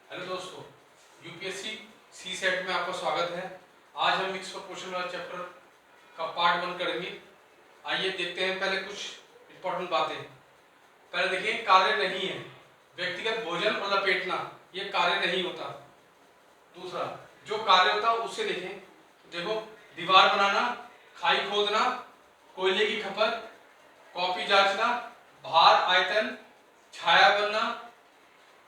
Hello दोस्तों, UPSC सी set में आपका स्वागत है। आज हम मिक्स प्रपोर्शन वाला चैप्टर का पार्ट 1 करेंगे। आइए देखते हैं पहले कुछ इंपॉर्टेंट बातें। पहले देखिए, कार्य नहीं है। व्यक्तिगत भोजन और लपेटना ये कार्य नहीं होता। दूसरा, जो कार्य होता है उससे देखें। देखो, दीवार बनाना, खाई खोदना, कोयले की खपत, कॉपी जांचना, भार आयतन, छाया बनना,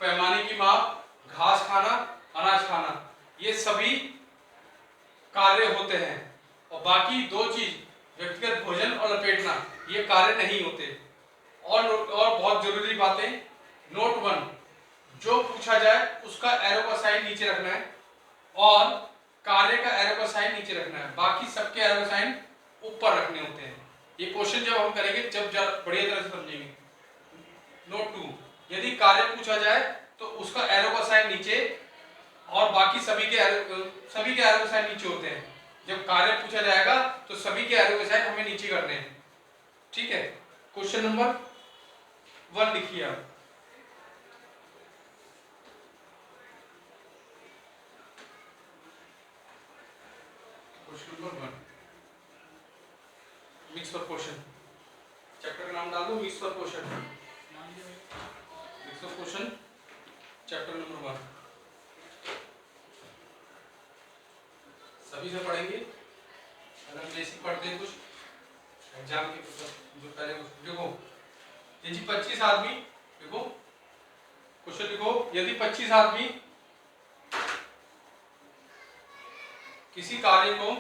पैमाने की माप, घास खाना, अनाज खाना, ये सभी कार्य होते हैं। और बाकी दो चीज, व्यक्तिगत भोजन और लपेटना, ये कार्य नहीं होते। और बहुत जरूरी बातें। नोट 1, जो पूछा जाए उसका एरो का साइन नीचे रखना है और कार्य का एरो का साइन नीचे रखना है। बाकी सबके एरो का साइन ऊपर रखने होते हैं। ये क्वेश्चन जब हम करेंगे जब बढ़िया तरह से समझेंगे। नोट 2, यदि कार्य पूछा जाए तो उसका एरो का साइन नीचे और बाकी सभी के एरो का साइन नीचे होते हैं। जब कार्य पूछा जाएगा तो सभी के एरो का साइन हमें नीचे करने हैं। ठीक है, क्वेश्चन नंबर 1 लिखिए आप। Question number 1, mix proportion. Chapter का नाम डाल दो, mix proportion. Mix proportion chapter number 1 सभी से पढ़ेंगे। अगर हम बेसिक पढ़ते हैं कुछ एग्जाम के जो पहले देखो, यदि 25 आदमी, देखो क्वेश्चन लिखो, यदि 25 आदमी किसी कार्य को,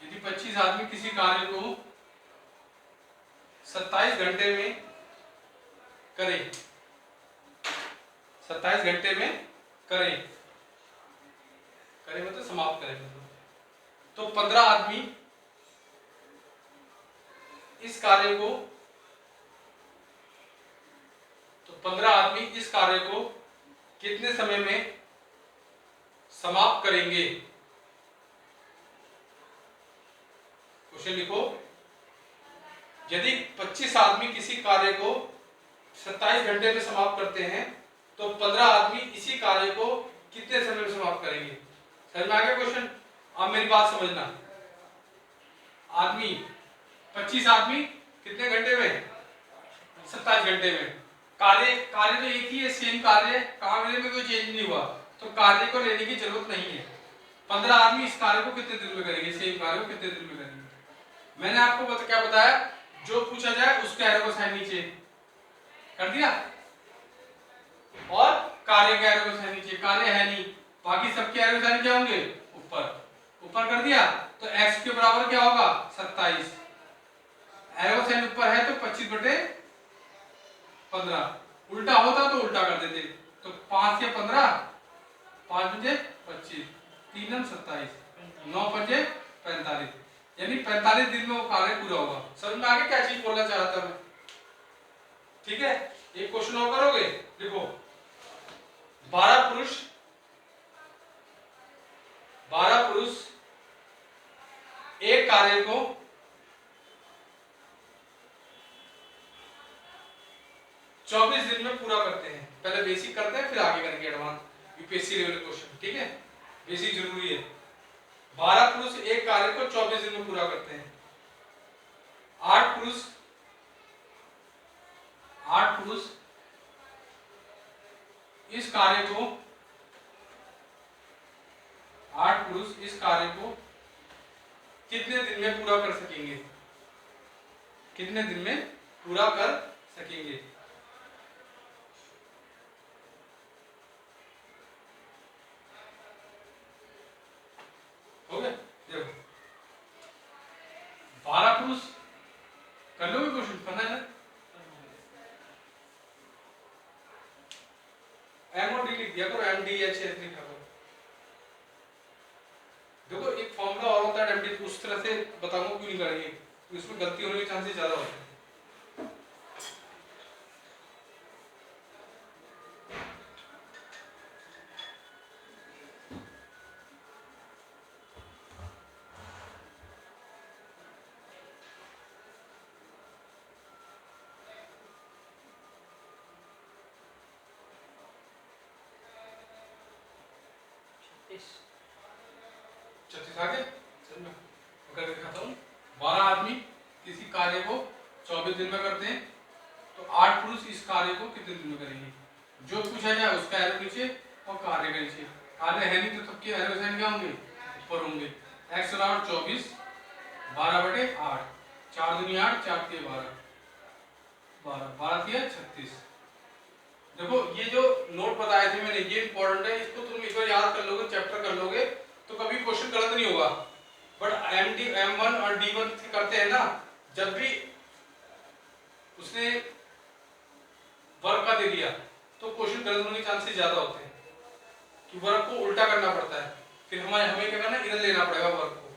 यदि 25 आदमी किसी कार्य को 27 घंटे में करें, 27 घंटे में करें मतलब समाप्त करें, तो 15 आदमी इस कार्य को, तो 15 आदमी इस कार्य को कितने समय में समाप्त करेंगे? क्वेश्चन लिखो, यदि 25 आदमी किसी कार्य को 27 घंटे में समाप्त करते हैं तो 15 आदमी इसी कार्य को कितने समय में समाप्त करेंगे? समझ में आ गया क्वेश्चन? अब मेरी बात समझना। आदमी 25 आदमी कितने घंटे में? 27 घंटे में। कार्य तो एक ही है, सेम कार्य, कार्य में कोई चेंज नहीं हुआ, तो कार्य को लेने की जरूरत नहीं है। 15 आदमी इस कार्य को कितने दिन में करेंगे, सेम कार्य को कितने दिन में करेंगे। मैंने आपको क्या बताया, जो पूछा जाए उसके एरो का साइन नीचे कर दिया और कार्य के एरो का साइन नीचे। कार्य है नहीं, बाकी सबके एरो का साइन क्या होंगे? ऊपर कर दिया, तो x के बराबर क्या होगा? 27। एरो का साइन ऊपर है तो 25/15। उल्टा होता तो उल्टा कर देते, तो 5 या 15, 5 बजे 25, 3 हम 27, 9 बजे 45, यानी 45 दिन में वो कार्य पूरा होगा। समझ में आगे क्या चीज बोलना चाहता मैं? ठीक है, एक क्वेश्चन और करोगे। देखो, 12 पुरुष एक कार्य को 24 दिन में पूरा करते हैं। पहले बेसिक करते हैं फिर आगे करेंगे एडवांस यूपीएससी लेवल क्वेश्चन। ठीक है, बेसिक जरूरी है। 12 पुरुष एक कार्य को 24 दिन में पूरा करते हैं। 8 पुरुष इस कार्य को 8 पुरुष इस कार्य को कितने दिन में पूरा कर सकेंगे? कितने दिन में पूरा कर सकेंगे? हो गया? देखो, 12 पुरुष कर लोगे क्वेश्चन, करना है? एम और डी लिख दिया करो, एम डी एच एस लिखा करो। देखो, एक फॉर्मूला और होता है एमडी, उस तरह से बताऊंगा क्यों नहीं करेंगे, तो इसमें गलती होने के चांसेस ज्यादा होते हैं। 36 आ गए। चल मैं करके दिखाता हूँ। 12 आदमी किसी कार्य को 24 दिन में करते हैं, तो 8 पुरुष इस कार्य को कितने दिन में करेंगे? जो पूछा जाए उसका एरो नीचे और कार्य का नीचे। कार्य है नहीं तो सबके एरो साइन क्या होंगे? ऊपर होंगे। x बराबर 24 12/8, 4 दूनी 8, 4 तिया 12, 12 तिया 36। देखो ये जो नोट बताए थे मैंने, ये इंपॉर्टेंट है, इसको तुम एक बार याद कर लोगे, चैप्टर कर लोगे तो कभी क्वेश्चन गलत नहीं होगा। बट M1 और D1 करते हैं ना, जब भी उसने वर्क का दे दिया तो क्वेश्चन गलत होने के चांसेस ज्यादा होते हैं कि वर्क को उल्टा करना पड़ता है, फिर हमें क्या करना है, इधर लेना पड़ेगा वर्क को।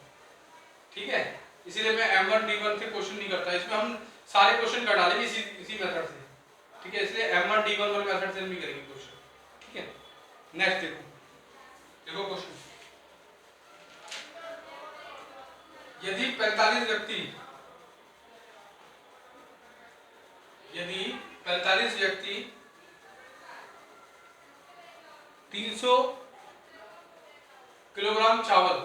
ठीक है, इसीलिए मैं M1 D1 से क्वेश्चन नहीं करता, इसमें हम सारे क्वेश्चन कर डालेंगे इसी मेथड से। ठीक है, इसलिए M1 D1 वाले मेथड से नहीं करेंगे क्वेश्चन। ठीक है, नेक्स्ट देखो क्वेश्चन। यदि 45 व्यक्ति 300 किलोग्राम चावल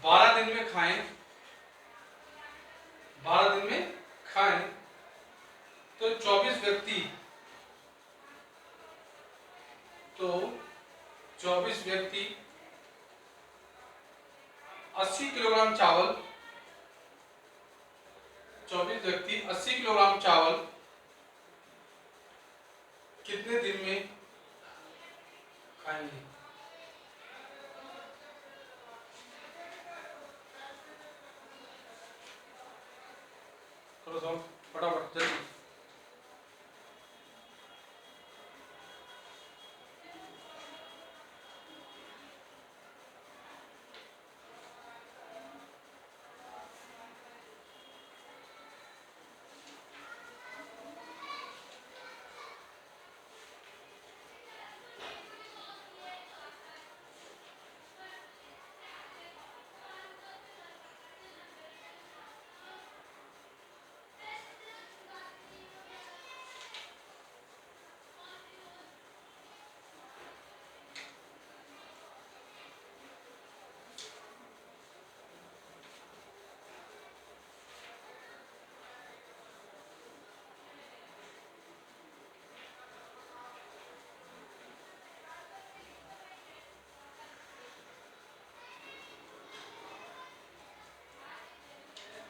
12 दिन में खाएं, तो 24 व्यक्ति 80 किलोग्राम चावल 24 व्यक्ति 80 किलोग्राम चावल कितने दिन में खाएंगे? थोड़ा फटाफट जल्दी।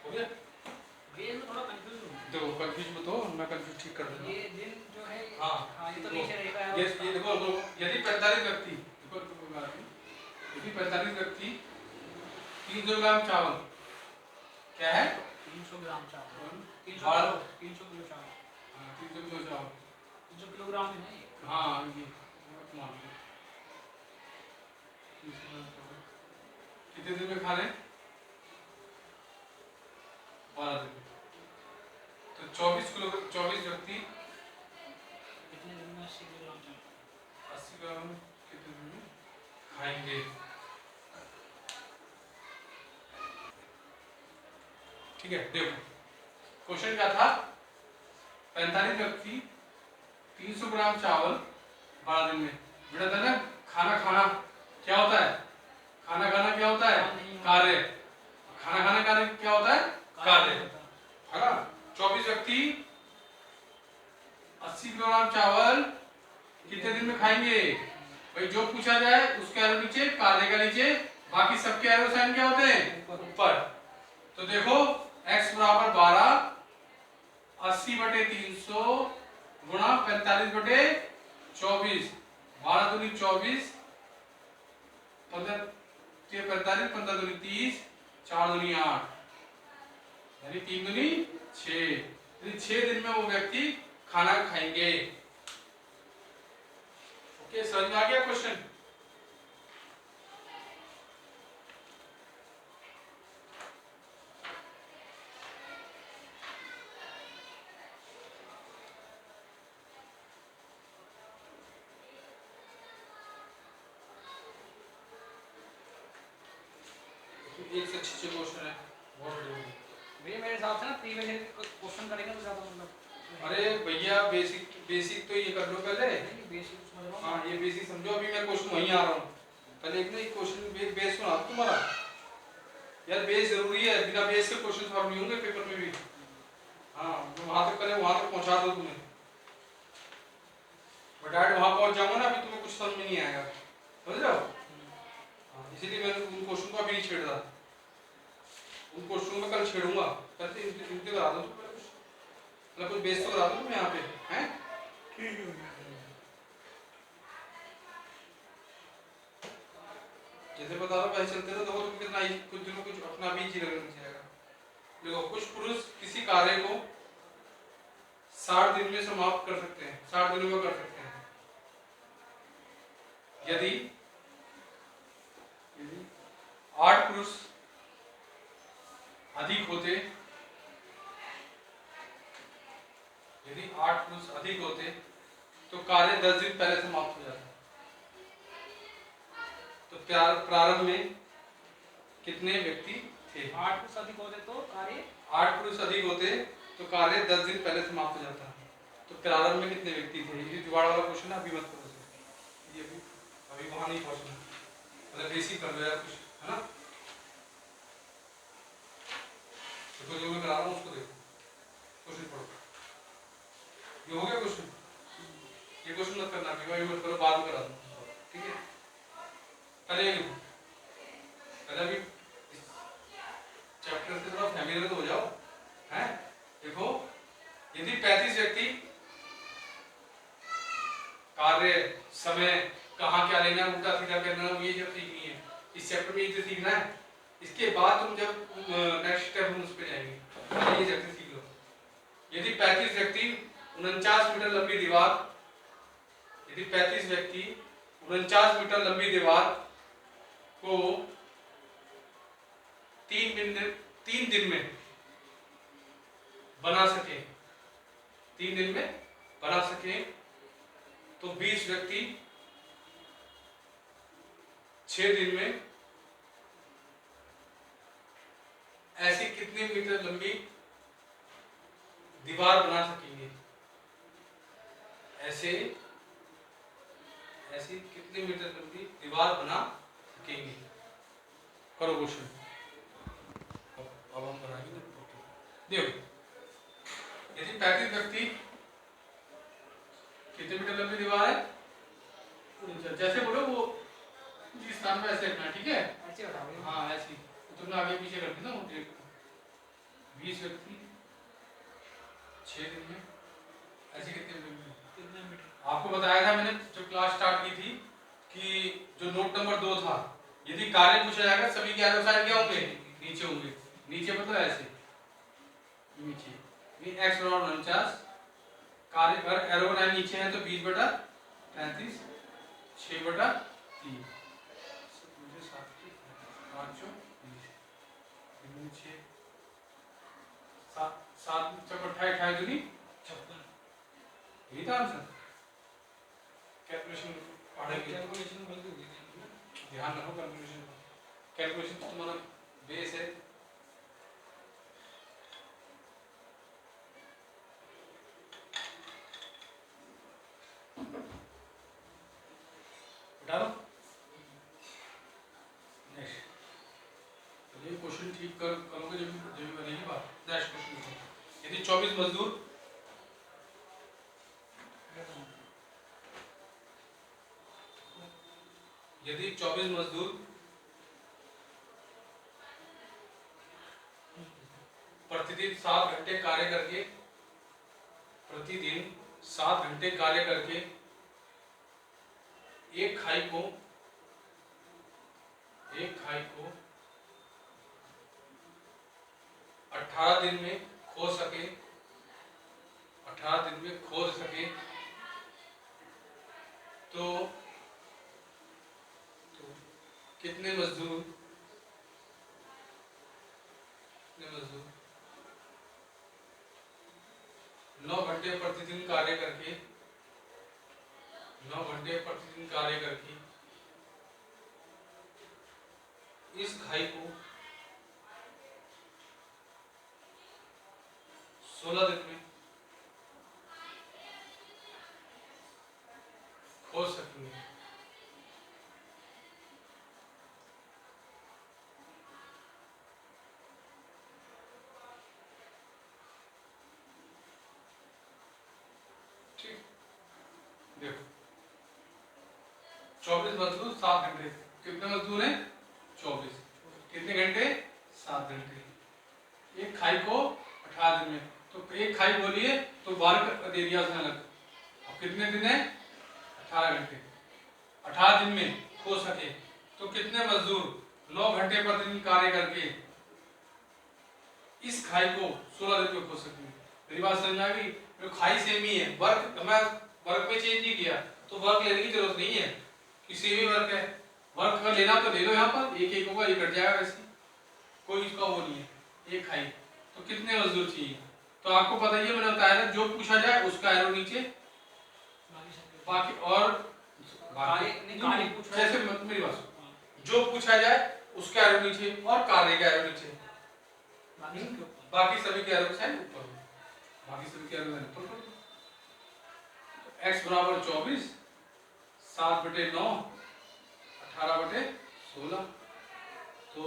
हो गया? ये में थोड़ा कंफ्यूज हूं। देखो कंफ्यूज मत हो, मैं कंफ्यूज ठीक कर दूंगा। ये दिन जो है, हाँ ये तो नीचे रहेगा। ये देखो यदि 45 व्यक्ति यदि 45 व्यक्ति 300 ग्राम चावल, क्या है 300 ग्राम चावल, 300 किलो चावल, 300 किलो चावल, 300 किलोग्राम है ना ये? हाँ ये मान लो कितने दिन में खा रहे हैं? 12 दिन में। तो 24 व्यक्ति कितने दिन में 80 किलोग्राम चावल 80 ग्राम कितने दिन में खाएंगे? ठीक है, देखो क्वेश्चन क्या था, 45 व्यक्ति 300 ग्राम चावल 12 दिन में। बेटा था ना, खाना क्या होता है? खाना क्या होता है? कार्य। खाना कार्य क्या होता है? कार्य, है ना। 24 व्यक्ति 80 किलोग्राम चावल कितने दिन में खाएंगे? भाई जो पूछा जाए उसके एरो नीचे, कार्य का नीचे, बाकी सबके एरो साइन क्या होते हैं? ऊपर। तो देखो x बराबर 12 80/300 गुणा 45/24, 12 दूनी 24, 15 45, 15 दूनी 30, 4 दूनी 8, यानी 3 दूनी 6। यानी 6 दिन में वो व्यक्ति खाना खाएंगे। ओके, समझ में आ गया क्वेश्चन? एक से अच्छे क्वेश्चन है, बहुत बढ़िया। भैया मेरे हिसाब से ना प्रीवियस क्वेश्चन करेंगे तो ज्यादा मतलब। अरे भैया बेसिक बेसिक तो ये कर लो पहले। नहीं बेसिक समझ रहा हूँ। हाँ ये बेसिक समझो, अभी मैं क्वेश्चन वहीं आ रहा हूँ। पहले एक ना एक क्वेश्चन बेस सुना तुम्हारा यार, बेस जरूरी है, बिना बेस के क्वेश्चन सॉल्व नहीं होंगे पेपर में भी। हाँ जो वहां तक करे वहां तक पहुंचा दो तुम्हें, बट डायरेक्ट वहां पहुंच जाऊंगा ना अभी तुम्हें कुछ समझ में नहीं आएगा, समझ रहे हो? हाँ इसीलिए मैं उन क्वेश्चन को अभी नहीं छेड़ रहा, उन क्वेश्चन में कल छेड़ूंगा। कल से इनके करा दो, मतलब कुछ बेस तो करा दो तुम यहाँ पे हैं। ठीक है भैया। जैसे बता रहा वैसे चलते रहो, देखो तुम कितना कुछ दिनों कुछ अपना भी जी लग जाएगा। देखो कुछ पुरुष किसी कार्य को 60 दिन में समाप्त कर सकते हैं, 60 दिनों में कर सकते हैं। यदि 8 पुरुष अधिक होते, यदि 8 पुरुष अधिक होते तो कार्य 10 दिन पहले समाप्त हो जाता। तो प्रारंभ में कितने व्यक्ति थे? 8 पुरुष अधिक होते तो कार्य 8 पुरुष अधिक होते तो कार्य 10 दिन पहले समाप्त हो जाता। तो प्रारंभ में कितने व्यक्ति थे? ये जुगाड़ वाला क्वेश्चन है, अभी मत करो इसे, ये अभी वहां नहीं पहुंचना, मतलब बेसिक कर लो यार कुछ, है ना? तो जो मैं करा रहा हूँ उसको देखो, क्वेश्चन पढ़ो। ये हो गया क्वेश्चन? ये क्वेश्चन मत करना, अभी मत करो, बाद में करा दूँ, ठीक है? पहले ये लिखो, पहले अभी चैप्टर से थोड़ा फैमिलियर तो हो जाओ, हैं? देखो यदि 35 व्यक्ति कार्य, समय, कहाँ क्या लेना, उल्टा सीधा करना, ये जब सीखनी है इस चैप्टर में, ये जो सीखना है, इसके बाद तुम जब नेक्स्ट स्टेप हम उस पर जाएंगे, ये चैप्टर सीख लो। यदि 35 व्यक्ति 49 मीटर लंबी दीवार, यदि 35 व्यक्ति 49 मीटर लंबी दीवार को 3 दिन में बना सके, 3 दिन में बना सके, तो 20 व्यक्ति 6 दिन में ऐसी कितनी मीटर लंबी दीवार बना सकेंगे? ऐसी कितनी मीटर लंबी दीवार बना सकेंगे? करो क्वेश्चन, अब हम बनाएंगे ना। देखो यदि 35 व्यक्ति, कितने मीटर लंबी दीवार है? जैसे बोलो वो जिस स्थान पे ऐसे रखना, ठीक है? ऐसे बताओ। हाँ ऐसी, तुमने आगे पीछे कर दी ना, 20 व्यक्ति 6 दिन में ऐसी कितने मीटर? आपको बताया था मैंने जब क्लास स्टार्ट की थी कि जो नोट नंबर 2 था, यदि कार्य पूछा जाएगा सभी के एरो साइन क्या होंगे? नीचे होंगे। नीचे मतलब ऐसे नीचे, ये x बराबर 49, कार्य अगर एरो बनाए नीचे है तो 20/35, 6/3, मुझे 7 5 20, 7 28 दूनी 56। यही था आंसर। कैलकुलेशन पढ़ेंगे, कैलकुलेशन गलती हो गई थी। ध्यान रखो कैलकुलेशन, कैलकुलेशन तो तुम्हारा बेस है। डालो नेक्स्ट, ये क्वेश्चन ठीक करोगे जब बनेगी बात। नेक्स्ट क्वेश्चन, यदि 24 मजदूर, यदि 24 मजदूर प्रतिदिन 7 घंटे कार्य करके, प्रतिदिन 7 घंटे कार्य करके एक खाई को 18 दिन में खोद सके, 18 दिन में खोद सके, तो कितने मजदूर 9 घंटे प्रतिदिन कार्य करके, 9 घंटे प्रतिदिन कार्य करके इस खाई को 16 दिन में 24 मजदूर 7 घंटे। कितने मजदूर हैं? 24। कितने घंटे? 7 घंटे। एक खाई को 18 दिन में, तो एक खाई बोलिए तो वर्ग दे दिया उसने अलग। और कितने दिन है? 18 घंटे। 18 दिन में खो सके तो कितने मजदूर 9 घंटे प्रतिदिन कार्य करके इस खाई को 16 दिन में खो सके। मेरी बात समझ में आ गई? खाई सेम ही है, वर्ग मैं वर्ग में चेंज नहीं किया, तो वर्ग लेने की जरूरत नहीं है, किसी भी वर्ग है। वर्ग अगर लेना तो ले लो, यहाँ पर एक एक होगा, ये कट जाएगा, वैसे कोई इसका वो नहीं है। एक खाई तो कितने मजदूर चाहिए? तो आपको पता ही है, मैंने बताया था जो पूछा जाए उसका एरो नीचे, बाकी और जैसे मेरी बात सुनो, जो पूछा जाए उसका एरो नीचे और कार्य का एरो नीचे, बाकी सभी के एरो साइन ऊपर, बाकी सभी के एरो साइन ऊपर। x बराबर 24, 7/9, 18/16। तो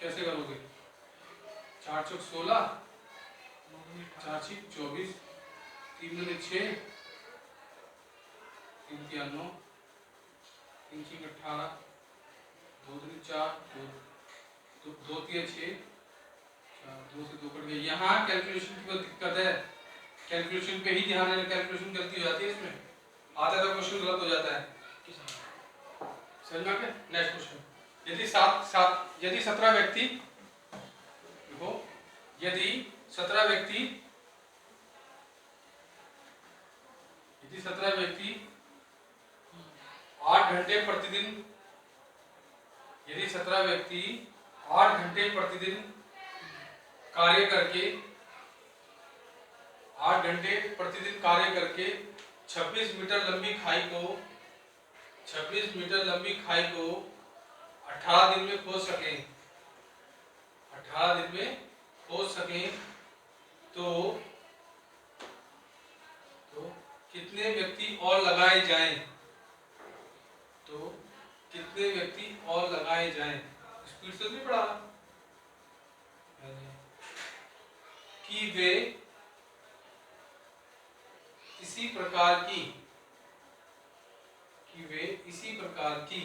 कैसे करोगे? 4 चौक 16, 4 छीक 24, 3 दूनी 6, 3 तिया 9, 3 छीक 18, 2 दूनी 4, 2 तिया 6, 2 से 2 कट गया। यहाँ कैलकुलेशन की बहुत दिक्कत है, कैलकुलेशन पे ही ध्यान देना, कैलकुलेशन गलती हो जाती है इसमें, आधा का क्वेश्चन गलत हो जाता है। समझ में आ गया? नेक्स्ट क्वेश्चन, यदि 17 व्यक्ति, देखो यदि 17 व्यक्ति 8 घंटे प्रतिदिन, यदि 17 व्यक्ति 8 घंटे प्रतिदिन कार्य करके 8 घंटे प्रतिदिन कार्य करके 26 मीटर लंबी खाई को 26 मीटर लंबी खाई को 18 दिन में खोद सकें, 18 दिन में खोद सकें, तो कितने व्यक्ति और लगाए जाएं? तो कितने व्यक्ति और लगाए जाएं? स्पीड से नहीं पढ़ा कि वे इसी प्रकार की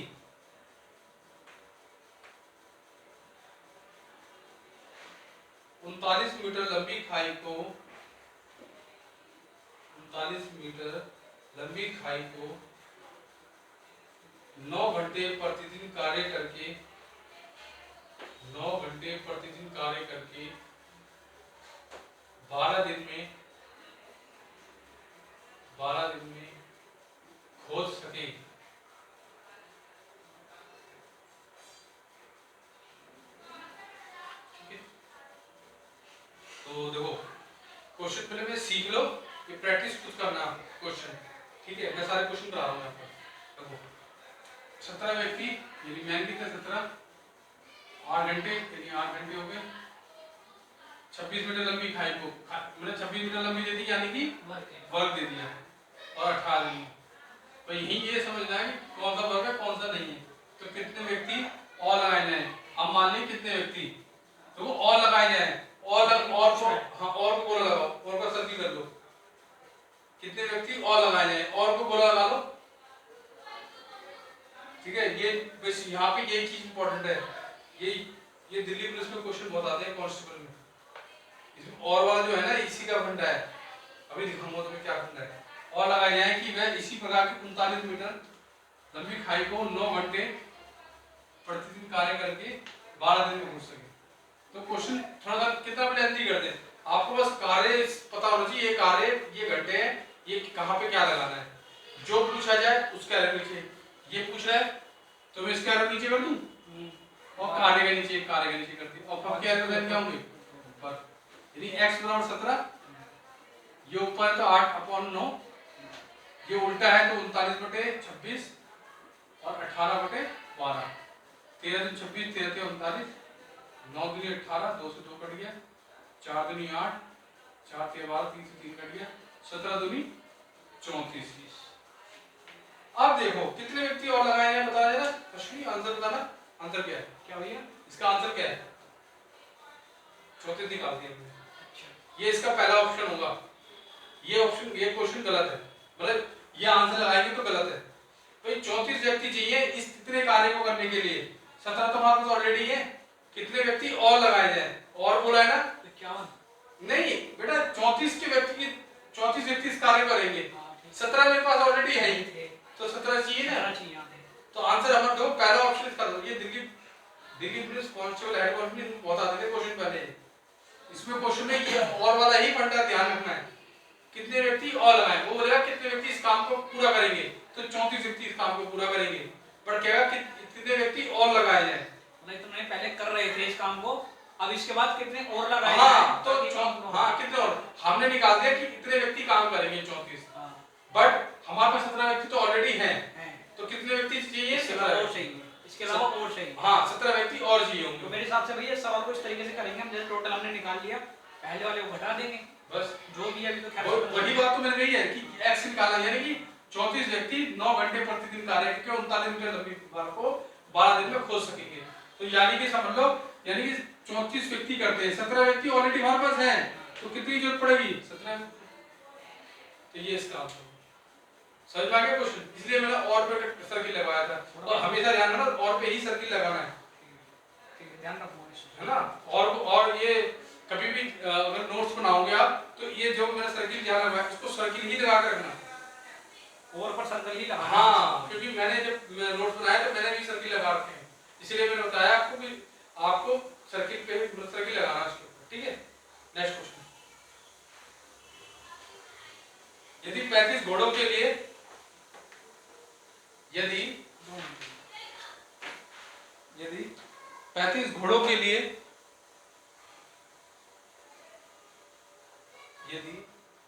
39 मीटर लंबी खाई को 39 मीटर लंबी खाई को 9 घंटे प्रतिदिन कार्य करके 9 घंटे प्रतिदिन कार्य करके 12 दिन में खोद सके। ठीक है, तो देखो क्वेश्चन पहले में सीख लो, ये प्रैक्टिस खुद करना क्वेश्चन। ठीक है, मैं सारे क्वेश्चन करा रहा हूँ यहाँ पर। देखो 17 व्यक्ति, यानी मैन कितने 17, 8 घंटे, यानी 8 घंटे हो गए। 26 मीटर लंबी खाई को, मैंने 26 मीटर लंबी दे दी, यानी कि वर्ग दे दिया, और 18 दिन। तो यही ये समझना है कि कौन सा वर्ग है कौन सा नहीं है। तो कितने व्यक्ति और लगाए जाए, अब मान लीजिए कितने व्यक्ति, तो वो और लगाए जाए, और को हाँ और को लगाओ, और का सर्किल कर लो, कितने व्यक्ति और लगाए जाए, और को बोला लगा लो। ठीक है, ये बस यहाँ पे ये चीज इंपॉर्टेंट है, ये दिल्ली पुलिस में क्वेश्चन बहुत आते हैं कांस्टेबल में। इसमें और वाला जो है ना, इसी का फंडा है, अभी दिखाऊंगा तुम्हें क्या फंडा है। और लगाए जाए कि वह इसी प्रकार की 39 मीटर लंबी खाई को 9 घंटे प्रतिदिन कार्य करके 12 दिन में घुस सके। तो क्वेश्चन थोड़ा सा कितना जल्दी कर दे, आपको बस कार्य पता होना चाहिए, ये कार्य ये घंटे है, ये कहाँ पे क्या लगाना है, जो पूछा जाए उसका एरो नीचे। ये पूछ रहा है तो मैं इसका एरो नीचे कर दूं, और कार्य के नीचे कर दी, और कब क्या एरो क्या होंगे ऊपर। यदि x बराबर 17, ये ऊपर है तो 8/9, ये उल्टा है तो 39/26 और 18/12, 13 दूनी 26, 13 तिया 39, 9 दूनी 18, 2 से 2 कट गया, 4 दूनी 8, 4 तिया 12, 3 से 3 कट गया, 17 दूनी 34। अब देखो कितने व्यक्ति और लगाए हैं, बता देना अश्विनी, आंसर बताना। आंसर क्या है, क्या भैया इसका आंसर क्या है? चौथे निकाल दिया हमने। ये इसका पहला ऑप्शन होगा, ये ऑप्शन, ये क्वेश्चन गलत है, मतलब ये आंसर लगाएंगे तो गलत है। भाई 34 व्यक्ति चाहिए इस इतने कार्य को करने के लिए। 17 तो हमारे पास ऑलरेडी है, कितने व्यक्ति और लगाए जाए? और बोला है ना? 51 नहीं बेटा, 34 के व्यक्ति की 34 व्यक्ति इस कार्य करेंगे। हाँ, ठीक। 17 मेरे पास ऑलरेडी है ही, थे। तो 17 चाहिए ना? 17 चाहिए, हाँ, थे। तो आंसर हमारा दो, पहला ऑप्शन इसका दो। ये Delhi police constable head constable बहुत आते थे क्वेश्चन पहले। इसमें क्वेश्चन में ये और वाला ही फंडा ध्यान रखना है, कितने व्यक्ति और लगाए। वो बोलेगा कितने व्यक्ति इस काम को पूरा करेंगे, तो 34 व्यक्ति इस काम को पूरा करेंगे। पर कहेगा कि कितने व्यक्ति और लगाए जाए। मतलब तुमने पहले कर रहे थे इस काम को, अब इसके बाद कितने और लगाए हाँ जाएं, तो ताकि काम पूरा हो। हाँ कितने और हमने निकाल दिया कि इतने व्यक्ति काम करेंगे 34। हाँ, बट हमारे पास 17 व्यक्ति तो ऑलरेडी हैं, हैं। तो कितने व्यक्ति चाहिए? इसके 17 अलावा और व्यक्ति। चाहिए, इसके अलावा और चाहिए। हाँ 17 व्यक्ति और चाहिए तो होंगे। मेरे हिसाब से भैया सवाल को इस तरीके से करेंगे हम, जैसे टोटल हमने निकाल लिया, पहले वाले को घटा देंगे, बस जो भी है अभी तो खैर वही बात तो मैंने कही है कि एक्स निकाला, यानी कि 34 व्यक्ति 9 घंटे प्रतिदिन कार्य करके 39 मीटर लंबी दीवार को 12 दिन में खोद सकेंगे। तो यानी कि समझ लो, यानी कि 34 व्यक्ति करते हैं, 17 व्यक्ति ऑलरेडी हमारे पास हैं, तो कितनी जरूरत पड़ेगी? 17। तो ये इसका आंसर समझ में आ गया क्वेश्चन। इसलिए मैंने और पे सर्किल लगाया था, और हमेशा ध्यान रखना और पे ही सर्किल लगाना है, ठीक है, ध्यान रखना है ना? और ये कभी भी अगर नोट्स बनाओगे आप, तो ये जो मैंने सर्किल ध्यान लगाया इसको सर्किल ही लगा कर रखना। और पर सर्कल ही लगाना। हाँ, क्योंकि मैंने जब नोट्स बनाया तो मैंने भी सर्किल लगा रखे हैं, इसलिए मैंने बताया आपको कि आपको सर्किल पे सर्किल लगाना है इसके ऊपर। ठीक है, नेक्स्ट क्वेश्चन। यदि 35 घोड़ों के लिए यदि 35 घोड़ों के लिए यदि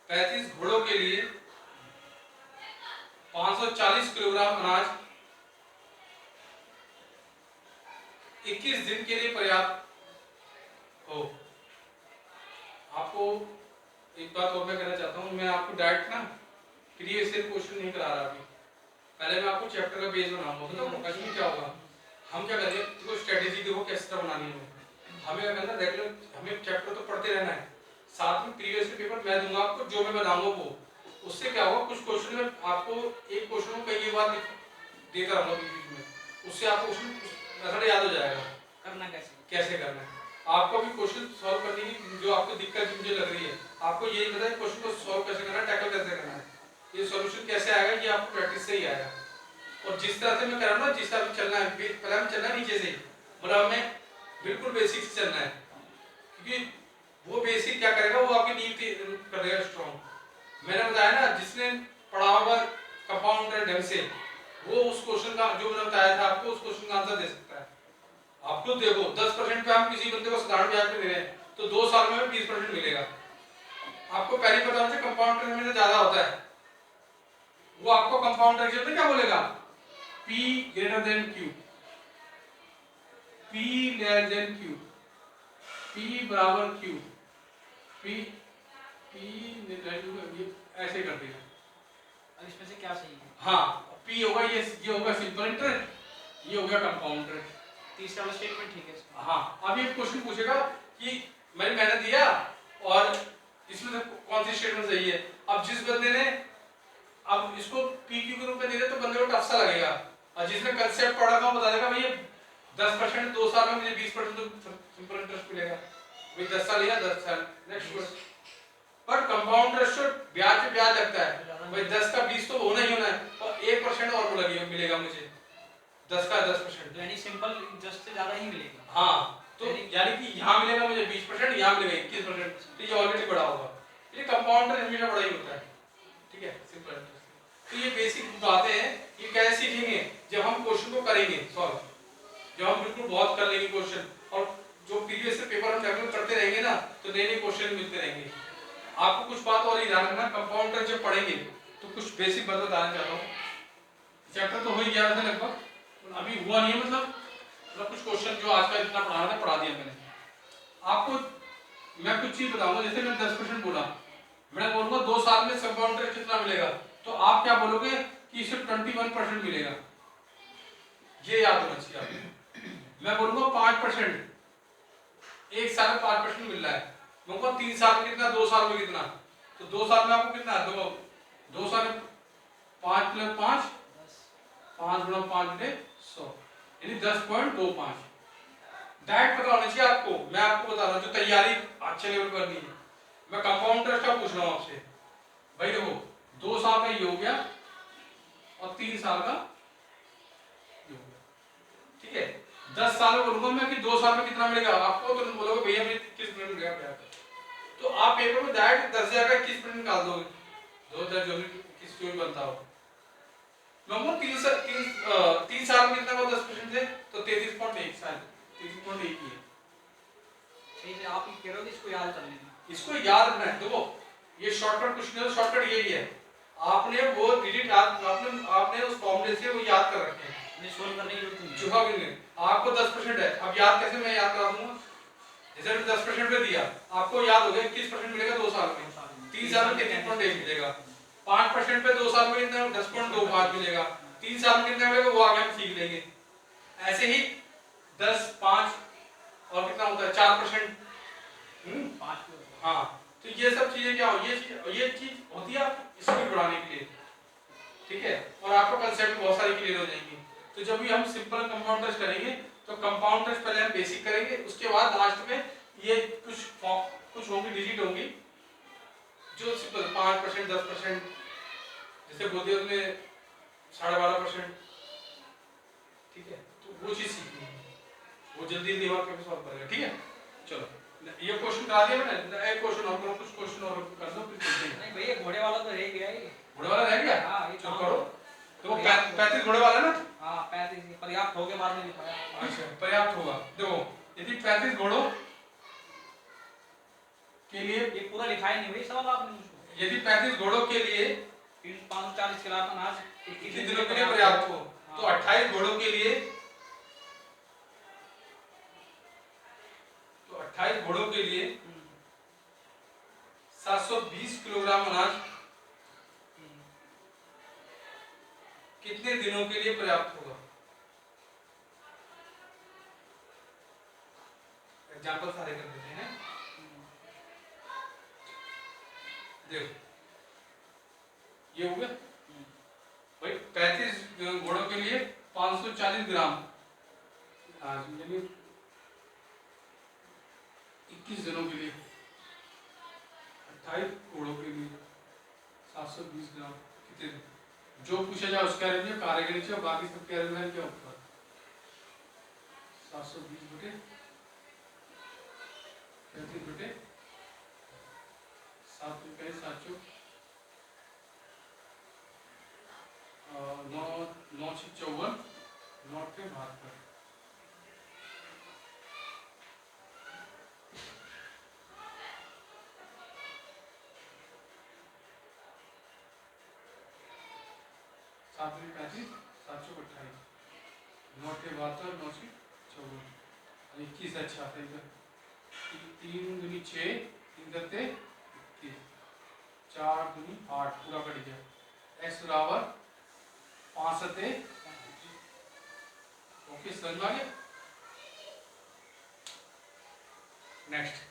35 घोड़ों के लिए 540 किलोग्राम अनाज 21 दिन के लिए पर्याप्त हो। आपको एक बात और मैं कहना चाहता हूँ, मैं आपको डायरेक्ट ना प्रीवियस ईयर क्वेश्चन नहीं करा रहा अभी, पहले मैं आपको चैप्टर का बेस बनाऊंगा। तो इसमें क्या होगा, हम क्या करेंगे, देखो स्ट्रेटेजी देखो किस तरह बनानी है। हमें क्या करना, रेगुलर हमें चैप्टर तो पढ़ते रहना है, साथ में प्रीवियस पेपर मैं दूंगा आपको, जो मैं बनाऊंगा वो। उससे क्या होगा, कुछ क्वेश्चन में आपको एक क्वेश्चन को कई बार देता रहूंगा बीच में, उससे आपको मेथड याद हो जाएगा करना कैसे करना है। आपको भी क्वेश्चन सॉल्व करने की जो आपको दिक्कत मुझे लग रही है, आपको यही पता है क्वेश्चन को सॉल्व कैसे करना है, टैकल कैसे करना है, ये सॉल्यूशन कैसे आएगा, ये आपको प्रैक्टिस से ही आएगा। और जिस तरह से मैं कह रहा हूँ ना, जिस तरह से चलना है, पहले हमें चलना है नीचे से, मतलब हमें बिल्कुल बेसिक से चलना है, क्योंकि वो बेसिक क्या करेगा, वो आपकी नींव कर देगा स्ट्रॉन्ग। मैंने बताया ना, जिसने पढ़ा होगा कंपाउंड ढंग से, वो उस क्वेश्चन का जो मैंने बताया था आपको, उस क्वेश्चन का आंसर दे सकता है। आपको देखो 10% पे हम किसी बंदे को साधारण ब्याज पे दे रहे हैं, तो 2 साल में 20% मिलेगा। आपको पहले पता होना चाहिए कंपाउंड इंटरेस्ट में ज्यादा होता है, वो आपको कंपाउंड इंटरेस्ट में क्या बोलेगा, P greater than Q, P less than Q, P बराबर Q, P ऐसे कर देगा। अब इसमें से क्या सही है? हाँ, P होगा ये होगा सिंपल इंटरेस्ट, ये हो गया कंपाउंड इंटरेस्ट। तीसरा वाला स्टेटमेंट ठीक है इसमें। हाँ, अब ये क्वेश्चन पूछेगा कि मैंने दिया और इसमें से कौन सी स्टेटमेंट सही है। अब जिस बंदे ने अब इसको PQ के रूप में दे दे तो बंदे को टफ सा लगेगा, और जिसने कंसेप्ट पढ़ा था बता देगा भाई ये 10% 2 साल में मुझे 20% तो सिंपल इंटरेस्ट मिलेगा, भाई 10 साल या 10 साल। Next question. पर कंपाउंड इंटरेस्ट ब्याज पे ब्याज लगता है, भाई 10 का 20 तो होना ही होना है, और 1% और मिलेगा मुझे 10 का 10%, यानी सिंपल इंटरेस्ट से ज्यादा ही मिलेगा। हाँ, तो यानी कि यहाँ मिलेगा मुझे 20%, यहाँ मिलेगा 21%, तो ये ऑलरेडी बड़ा होगा। ये कंपाउंड इंटरेस्ट हमेशा बड़ा ही होता है, ठीक है, सिंपल इंटरेस्ट। तो ये बेसिक बातें हैं, ये कैसे सीखेंगे, जब हम क्वेश्चन को करेंगे सॉल्व, जब हम बिल्कुल बहुत कर लेंगे क्वेश्चन, और जो प्रीवियस पेपर हम रेगुलर करते रहेंगे ना, तो नए नए क्वेश्चन मिलते रहेंगे। आपको कुछ बात और ही ध्यान रखना, कंपाउंड इंटरेस्ट जब पढ़ेंगे तो कुछ बेसिक बात बताना चाहता हूँ। चैप्टर तो हो ही गया वैसे लगभग, अभी हुआ नहीं है, मतलब कुछ क्वेश्चन जो आज का जितना पढ़ाना था पढ़ा दिया मैंने आपको। मैं कुछ चीज बताऊंगा, जैसे मैंने 10% बोला, मैं बोलूंगा 2 साल में कंपाउंड इंटरेस्ट कितना मिलेगा, तो आप क्या बोलोगे कि इसे 21% मिलेगा, ये याद होना चाहिए आपको। मैं बोलूंगा 5%, 1 साल में 5% मिल रहा है, मैं बोलूंगा 3 साल में कितना, 2 साल में कितना, तो 2 साल में आपको कितना, 2 साल में 5 + 5 5 गुणा 5 बटे 100 यानी 10.25। डायरेक्ट पता होना चाहिए आपको। मैं आपको बता रहा हूँ जो तैयारी अच्छे लेवल पर करनी है। मैं कंपाउंड इंटरेस्ट का पूछ रहा हूँ आपसे। भाई देखो 2 साल का ये हो गया और 3 साल का ये हो गया, ठीक है। 10 साल में बोलूंगा मैं कि 2 साल में कितना मिलेगा आपको, तो तुम बोलोगे भैया मुझे 21% मिलेगा ब्याज। तो आप पेपर में डायरेक्ट 10,000 का 21% निकाल दोगे, 2000 जो भी किस जो भी बनता हो। नंबर 3 साल में कितना हुआ 10% से, तो 33.1 साल 33.1 ही है। सही से आप ही कह रहे हो कि इसको याद कर लेना। इसको याद रखना है। देखो ये शॉर्टकट कुछ नहीं है, शॉर्टकट यही है। आपने वो डिजिट याद आपने उस फॉर्मूले से वो याद कर रखे हैं। मुझे सोल्व करने की जरूरत नहीं है। चुका भी नहीं। आपको 10% है, अब याद कैसे मैं याद करा दूंगा। जैसे मैंने 10% पे दिया, आपको याद हो गया 21% मिलेगा 2 साल में, 3 साल में 33.1 मिलेगा। 5% पे 2 साल में कितना 10.25 मिलेगा, 3 साल में कितना मिलेगा वो आगे हम सीख लेंगे। ऐसे ही 10, 5 और कितना होता है 4%। 5 हाँ, तो ये सब चीजें क्या हो, ये चीज होती है आप स्पीड बढ़ाने के लिए, ठीक है। और आपको कंसेप्ट बहुत सारी क्लियर हो जाएंगी। तो जब भी हम सिंपल कंपाउंड टेस्ट करेंगे तो कंपाउंड टेस्ट पहले हम बेसिक करेंगे, उसके बाद लास्ट में ये कुछ होंगी डिजिट होंगी जो सिंपल 5%, 10%, जैसे बोलते हैं उसमें 12.5%, ठीक है। तो वो चीज सीखनी है, वो जल्दी दिमाग पे सॉल्व करेगा, ठीक है। चलो ये क्वेश्चन करा दिया मैंने, एक क्वेश्चन और करो, कुछ क्वेश्चन और कर दो फिर चलते हैं। नहीं भैया घोड़े वाला तो रह गया ये। घोड़े वाला रह गया? हाँ ये चलो काम करो। तो 35 घोड़े वाला ना? हाँ 35 पर्याप्त हो गया, बाद में दिखाया। अच्छा पर्याप्त होगा। देखो यदि 35 घोड़ों के लिए, ये पूरा लिखाया नहीं भाई सवाल आपने मुझको। यदि 35 घोड़ों के लिए 540 किलो अनाज 21 दिनों के लिए पर्याप्त हो, तो 28 घोड़ों के लिए, तो 28 घोड़ों के लिए 720 किलोग्राम अनाज कितने दिनों के लिए पर्याप्त होगा? एग्जाम्पल सारे कर देते हैं। देखो ये हो गया भाई 35 घोड़ों के लिए 540 ग्राम अनाज, यानी 21 दिनों के लिए 28 घोड़ों के लिए 720 ग्राम कितने, जो पूछा जाए उसका रेंज है, कार्य के नीचे और बाकी सब क्या रेंज क्या ऊपर। 720 बटे 35 बटे 7 रुपये 7 9 9 54 9 के 72। सात 35 728 9 के 72 9 से 54 21। अच्छा सही है। 3 दूनी 6, 3 करते 21, 4 दूनी 8 पूरा कट गया। x बराबर 5 सते। ओके समझ में आ गया। नेक्स्ट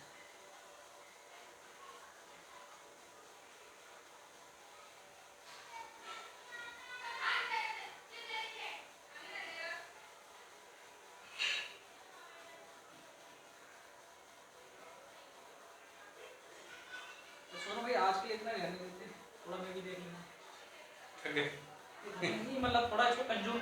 सुनो भाई आज के लिए इतना रहने देते, थोड़ा मैं भी देख लेना। ठीक है। नहीं मतलब थोड़ा इसको कंज्यूम